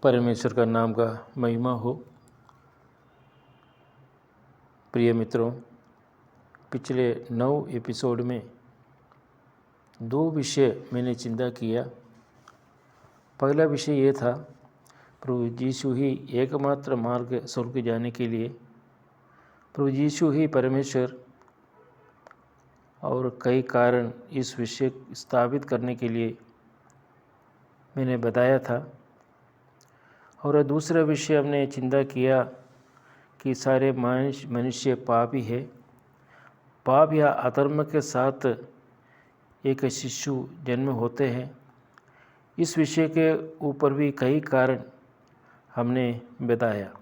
परमेश्वर का नाम का महिमा हो। प्रिय मित्रों, पिछले 9 एपिसोड में 2 विषय मैंने चिंता किया। पहला विषय ये था, प्रभु यीशु ही एकमात्र मार्ग स्वर्ग जाने के लिए, प्रभु यीशु ही परमेश्वर, और कई कारण इस विषय स्थापित करने के लिए मैंने बताया था। और दूसरा विषय हमने चिंता किया कि सारे मनुष्य पापी है, पाप या अधर्म के साथ एक शिशु जन्म होते हैं। इस विषय के ऊपर भी कई कारण हमने बताया।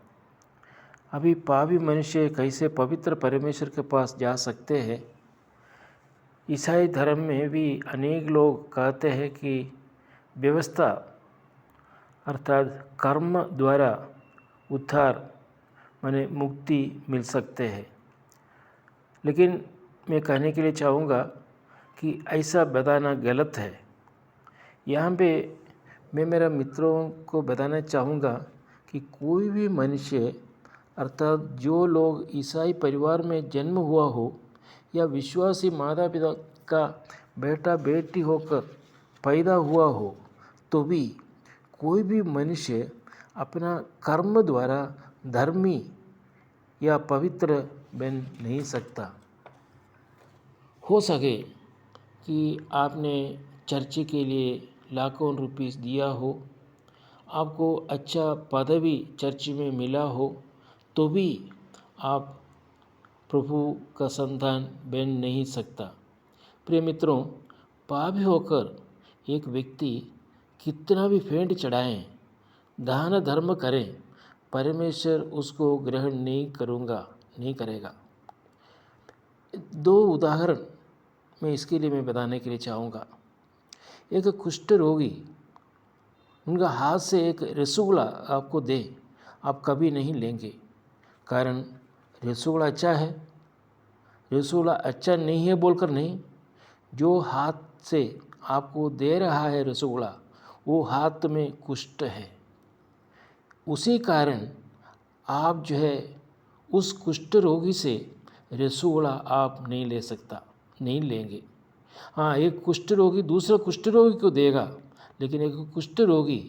अभी पापी मनुष्य कैसे पवित्र परमेश्वर के पास जा सकते हैं। ईसाई धर्म में भी अनेक लोग कहते हैं कि व्यवस्था अर्थात कर्म द्वारा उद्धार माने मुक्ति मिल सकते हैं। लेकिन मैं कहने के लिए चाहूँगा कि ऐसा बताना गलत है। यहाँ पे मैं मेरे मित्रों को बताना चाहूँगा कि कोई भी मनुष्य अर्थात जो लोग ईसाई परिवार में जन्म हुआ हो या विश्वासी माता पिता का बेटा बेटी होकर पैदा हुआ हो, तो भी कोई भी मनुष्य अपना कर्म द्वारा धर्मी या पवित्र बन नहीं सकता। हो सके कि आपने चर्च के लिए लाखों रुपीस दिया हो, आपको अच्छा पदवी चर्च में मिला हो, तो भी आप प्रभु का संतान बन नहीं सकता। प्रिय मित्रों, पापी होकर एक व्यक्ति कितना भी फेंट चढ़ाएं, दान धर्म करें, परमेश्वर उसको ग्रहण नहीं करेगा। 2 उदाहरण मैं इसके लिए बताने के लिए चाहूँगा। एक कुष्ठ रोगी, उनका हाथ से एक रसगुल्ला आपको दे, आप कभी नहीं लेंगे, कारण रसगुल्ला अच्छा है, रसगुल्ला अच्छा नहीं है बोलकर नहीं, जो हाथ से आपको दे रहा है रसगुल्ला, वो हाथ में कुष्ठ है। उसी कारण आप उस कुष्ठ रोगी से रसगुल्ला आप नहीं लेंगे। हाँ, एक कुष्ठ रोगी दूसरा कुष्ठ रोगी को देगा, लेकिन एक कुष्ठ रोगी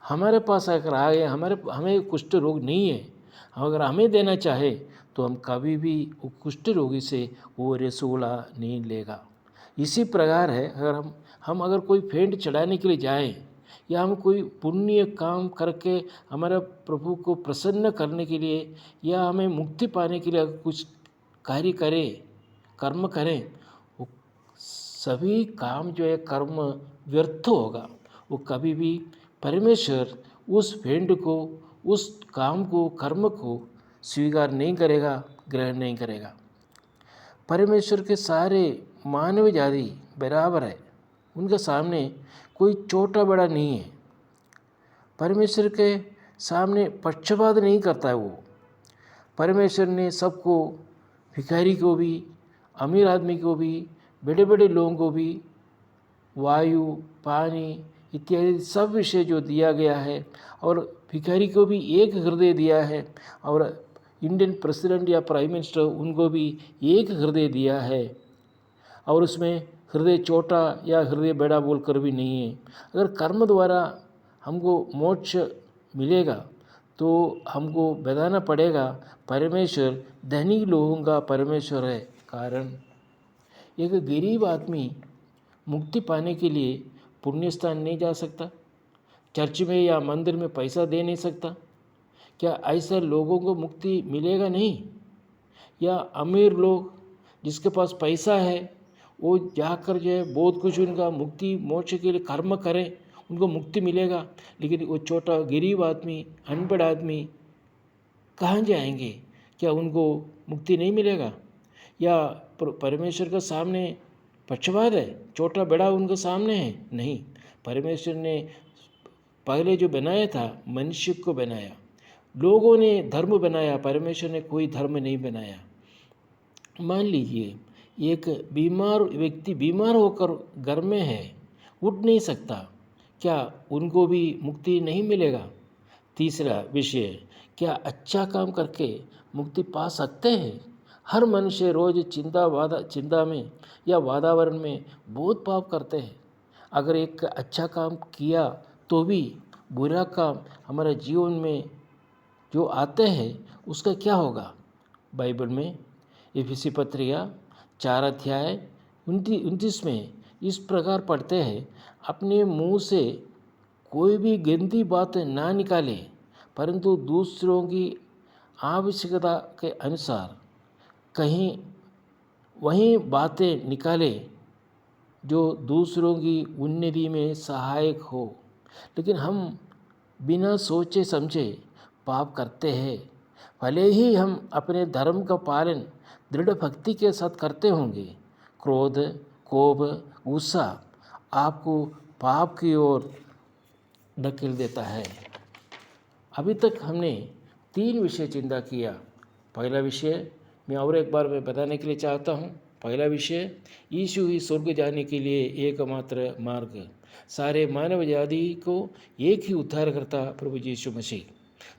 हमारे पास अगर आ गए, हमें कुष्ठ रोग नहीं है, अगर हमें देना चाहे तो हम कभी भी वो कुष्ठ रोगी से वो रसगुल्ला नहीं लेगा। इसी प्रकार है, अगर कोई फेंट चढ़ाने के लिए जाएं या हम कोई पुण्य काम करके हमारा प्रभु को प्रसन्न करने के लिए या हमें मुक्ति पाने के लिए कुछ कार्य करें, कर्म करें, वो सभी काम कर्म व्यर्थ होगा। वो कभी भी परमेश्वर उस फेंट को, उस काम को, कर्म को स्वीकार नहीं करेगा, ग्रहण नहीं करेगा। परमेश्वर के सारे मानव जाति बराबर है, उनके सामने कोई छोटा बड़ा नहीं है। परमेश्वर के सामने पक्षपात नहीं करता है वो। परमेश्वर ने सबको, भिखारी को भी, अमीर आदमी को भी, बड़े बड़े लोगों को भी, वायु, पानी इत्यादि सब विषय जो दिया गया है, और भिखारी को भी एक हृदय दिया है, और इंडियन प्रेसिडेंट या प्राइम मिनिस्टर उनको भी एक हृदय दिया है, और उसमें हृदय छोटा या हृदय बड़ा बोलकर भी नहीं है। अगर कर्म द्वारा हमको मोक्ष मिलेगा तो हमको बताना पड़ेगा परमेश्वर धनी लोगों का परमेश्वर है। कारण एक गरीब आदमी मुक्ति पाने के लिए पुण्य स्थान नहीं जा सकता, चर्च में या मंदिर में पैसा दे नहीं सकता। क्या ऐसे लोगों को मुक्ति मिलेगा नहीं? या अमीर लोग जिसके पास पैसा है वो जाकर बहुत कुछ उनका मुक्ति मोक्ष के लिए कर्म करें, उनको मुक्ति मिलेगा। लेकिन वो छोटा गरीब आदमी, अनपढ़ आदमी कहाँ जाएंगे? क्या उनको मुक्ति नहीं मिलेगा? या परमेश्वर के सामने पक्षपात है, छोटा बड़ा उनके सामने है? नहीं, परमेश्वर ने पहले जो बनाया था मनुष्य को बनाया, लोगों ने धर्म बनाया, परमेश्वर ने कोई धर्म नहीं बनाया। मान लीजिए एक बीमार व्यक्ति बीमार होकर घर में है, उठ नहीं सकता, क्या उनको भी मुक्ति नहीं मिलेगा? तीसरा विषय, क्या अच्छा काम करके मुक्ति पा सकते हैं? हर मनुष्य रोज चिंता में या वातावरण में बहुत पाप करते हैं। अगर एक अच्छा काम किया तो भी बुरा काम हमारे जीवन में जो आते हैं उसका क्या होगा? बाइबल में इफिसी पत्रिका 4 अध्याय 29 में इस प्रकार पढ़ते हैं, अपने मुंह से कोई भी गंदी बात ना निकाले, परंतु दूसरों की आवश्यकता के अनुसार कहीं वही बातें निकाले जो दूसरों की उन्नति में सहायक हो। लेकिन हम बिना सोचे समझे पाप करते हैं। भले ही हम अपने धर्म का पालन दृढ़ भक्ति के साथ करते होंगे, क्रोध, कोप, गुस्सा आपको पाप की ओर धकेल देता है। अभी तक हमने 3 विषय चिंता किया। पहला विषय मैं और एक बार मैं बताने के लिए चाहता हूँ। पहला विषय, यीशु ही स्वर्ग जाने के लिए एकमात्र मार्ग। सारे मानव जाति को एक ही उद्धारकर्ता प्रभु यीशु मसीह।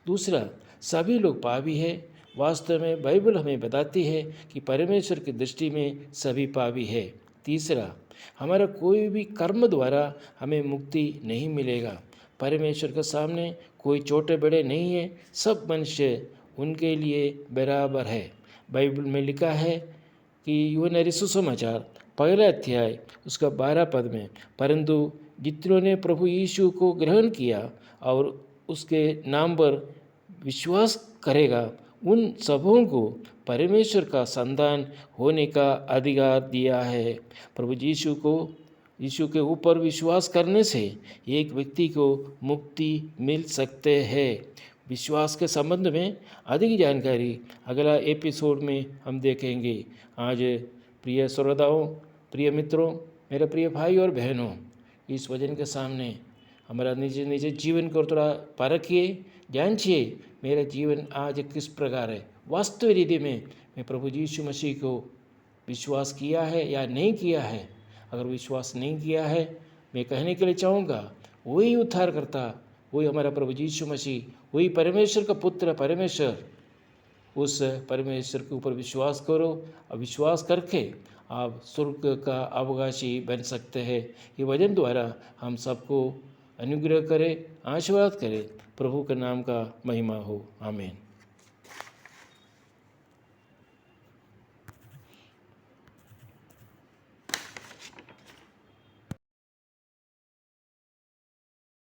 दूसरा, सभी लोग पापी हैं। वास्तव में बाइबल हमें बताती है कि परमेश्वर की दृष्टि में सभी पापी है। तीसरा, हमारा कोई भी कर्म द्वारा हमें मुक्ति नहीं मिलेगा। परमेश्वर के सामने कोई छोटे बड़े नहीं है, सब मनुष्य उनके लिए बराबर है। बाइबल में लिखा है कि यूहन्ना सुसमाचार 1 अध्याय उसका 12 पद में, परंतु जितनों ने प्रभु यीशु को ग्रहण किया और उसके नाम पर विश्वास करेगा, उन सबों को परमेश्वर का संतान होने का अधिकार दिया है। प्रभु यीशु के ऊपर विश्वास करने से एक व्यक्ति को मुक्ति मिल सकते हैं। विश्वास के संबंध में अधिक जानकारी अगला एपिसोड में हम देखेंगे। आज प्रिय श्रोताओं, प्रिय मित्रों, मेरे प्रिय भाई और बहनों, इस वचन के सामने हमारा निज जीवन को थोड़ा परखिए, जांचिए मेरा जीवन आज किस प्रकार है। वास्तव रीति में मैं प्रभु यीशु मसीह को विश्वास किया है या नहीं किया है? अगर विश्वास नहीं किया है, मैं कहने के लिए चाहूँगा, वही उद्धार करता, वही हमारा प्रभु यीशु मसीह, वही परमेश्वर का पुत्र परमेश्वर, उस परमेश्वर के ऊपर विश्वास करो और विश्वास करके आप स्वर्ग का अवकाशी बन सकते हैं। ये वचन द्वारा हम सबको अनुग्रह करे, आशीर्वाद करे। प्रभु के नाम का महिमा हो। आमीन।